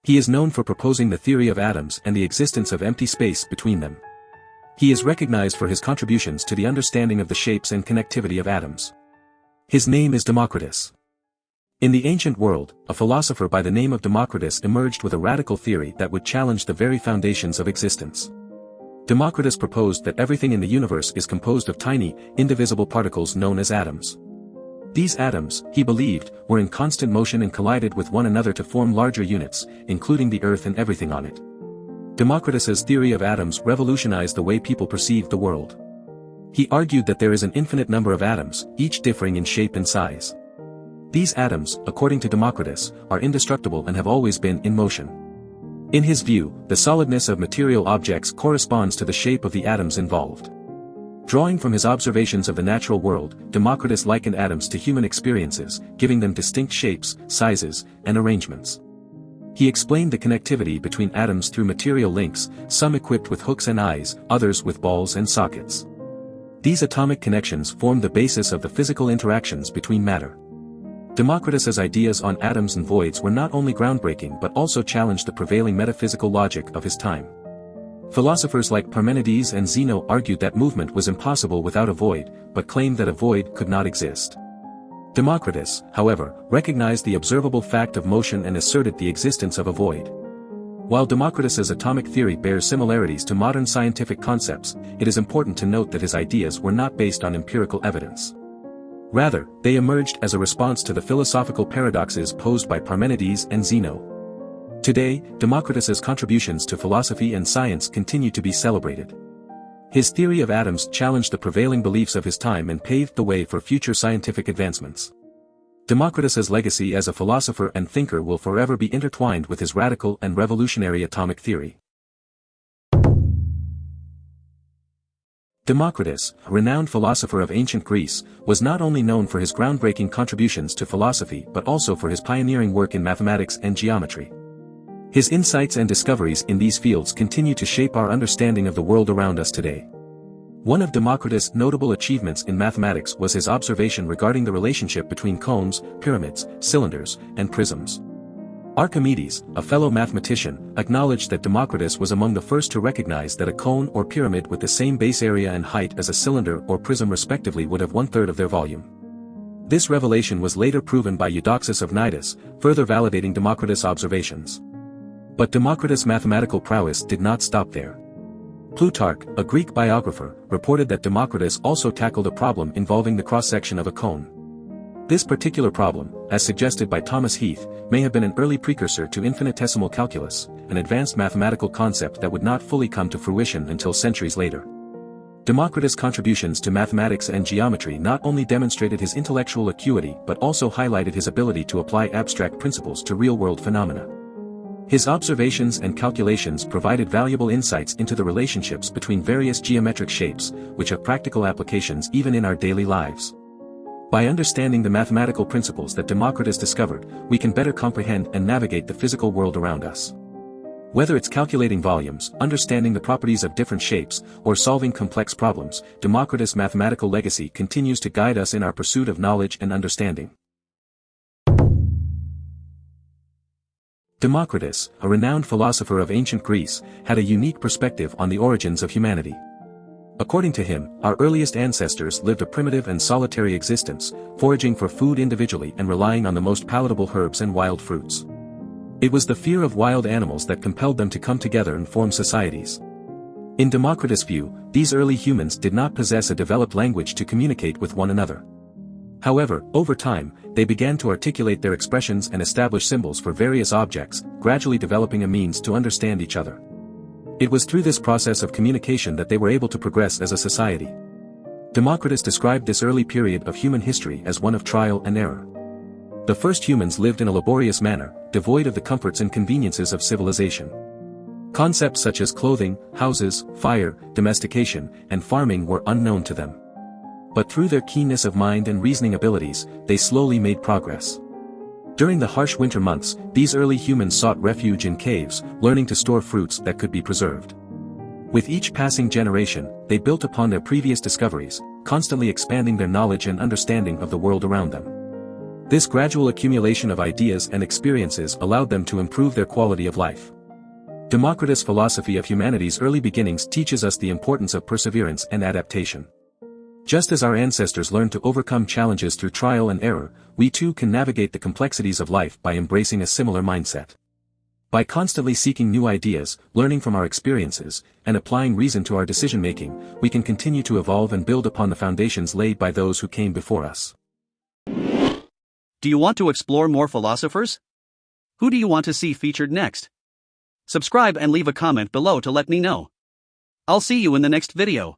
He is known for proposing the theory of atoms and the existence of empty space between them. He is recognized for his contributions to the understanding of the shapes and connectivity of atoms. His name is Democritus. In the ancient world, a philosopher by the name of Democritus emerged with a radical theory that would challenge the very foundations of existence. Democritus proposed that everything in the universe is composed of tiny, indivisible particles known as atoms. These atoms, he believed, were in constant motion and collided with one another to form larger units, including the Earth and everything on it. Democritus's theory of atoms revolutionized the way people perceived the world. He argued that there is an infinite number of atoms, each differing in shape and size. These atoms, according to Democritus, are indestructible and have always been in motion. In his view, the solidness of material objects corresponds to the shape of the atoms involved. Drawing from his observations of the natural world, Democritus likened atoms to human experiences, giving them distinct shapes, sizes, and arrangements. He explained the connectivity between atoms through material links, some equipped with hooks and eyes, others with balls and sockets. These atomic connections formed the basis of the physical interactions between matter. Democritus's ideas on atoms and voids were not only groundbreaking but also challenged the prevailing metaphysical logic of his time. Philosophers like Parmenides and Zeno argued that movement was impossible without a void, but claimed that a void could not exist. Democritus, however, recognized the observable fact of motion and asserted the existence of a void. While Democritus's atomic theory bears similarities to modern scientific concepts, it is important to note that his ideas were not based on empirical evidence. Rather, they emerged as a response to the philosophical paradoxes posed by Parmenides and Zeno. Today, Democritus's contributions to philosophy and science continue to be celebrated. His theory of atoms challenged the prevailing beliefs of his time and paved the way for future scientific advancements. Democritus's legacy as a philosopher and thinker will forever be intertwined with his radical and revolutionary atomic theory. Democritus, a renowned philosopher of ancient Greece, was not only known for his groundbreaking contributions to philosophy but also for his pioneering work in mathematics and geometry. His insights and discoveries in these fields continue to shape our understanding of the world around us today. One of Democritus' notable achievements in mathematics was his observation regarding the relationship between cones, pyramids, cylinders, and prisms. Archimedes, a fellow mathematician, acknowledged that Democritus was among the first to recognize that a cone or pyramid with the same base area and height as a cylinder or prism respectively would have 1/3 of their volume. This revelation was later proven by Eudoxus of Cnidus, further validating Democritus' observations. But Democritus' mathematical prowess did not stop there. Plutarch, a Greek biographer, reported that Democritus also tackled a problem involving the cross-section of a cone. This particular problem, as suggested by Thomas Heath, may have been an early precursor to infinitesimal calculus, an advanced mathematical concept that would not fully come to fruition until centuries later. Democritus' contributions to mathematics and geometry not only demonstrated his intellectual acuity but also highlighted his ability to apply abstract principles to real-world phenomena. His observations and calculations provided valuable insights into the relationships between various geometric shapes, which have practical applications even in our daily lives. By understanding the mathematical principles that Democritus discovered, we can better comprehend and navigate the physical world around us. Whether it's calculating volumes, understanding the properties of different shapes, or solving complex problems, Democritus' mathematical legacy continues to guide us in our pursuit of knowledge and understanding. Democritus, a renowned philosopher of ancient Greece, had a unique perspective on the origins of humanity. According to him, our earliest ancestors lived a primitive and solitary existence, foraging for food individually and relying on the most palatable herbs and wild fruits. It was the fear of wild animals that compelled them to come together and form societies. In Democritus' view, these early humans did not possess a developed language to communicate with one another. However, over time, they began to articulate their expressions and establish symbols for various objects, gradually developing a means to understand each other. It was through this process of communication that they were able to progress as a society. Democritus described this early period of human history as one of trial and error. The first humans lived in a laborious manner, devoid of the comforts and conveniences of civilization. Concepts such as clothing, houses, fire, domestication, and farming were unknown to them. But through their keenness of mind and reasoning abilities, they slowly made progress. During the harsh winter months, these early humans sought refuge in caves, learning to store fruits that could be preserved. With each passing generation, they built upon their previous discoveries, constantly expanding their knowledge and understanding of the world around them. This gradual accumulation of ideas and experiences allowed them to improve their quality of life. Democritus' philosophy of humanity's early beginnings teaches us the importance of perseverance and adaptation. Just as our ancestors learned to overcome challenges through trial and error, we too can navigate the complexities of life by embracing a similar mindset. By constantly seeking new ideas, learning from our experiences, and applying reason to our decision-making, we can continue to evolve and build upon the foundations laid by those who came before us. Do you want to explore more philosophers? Who do you want to see featured next? Subscribe and leave a comment below to let me know. I'll see you in the next video.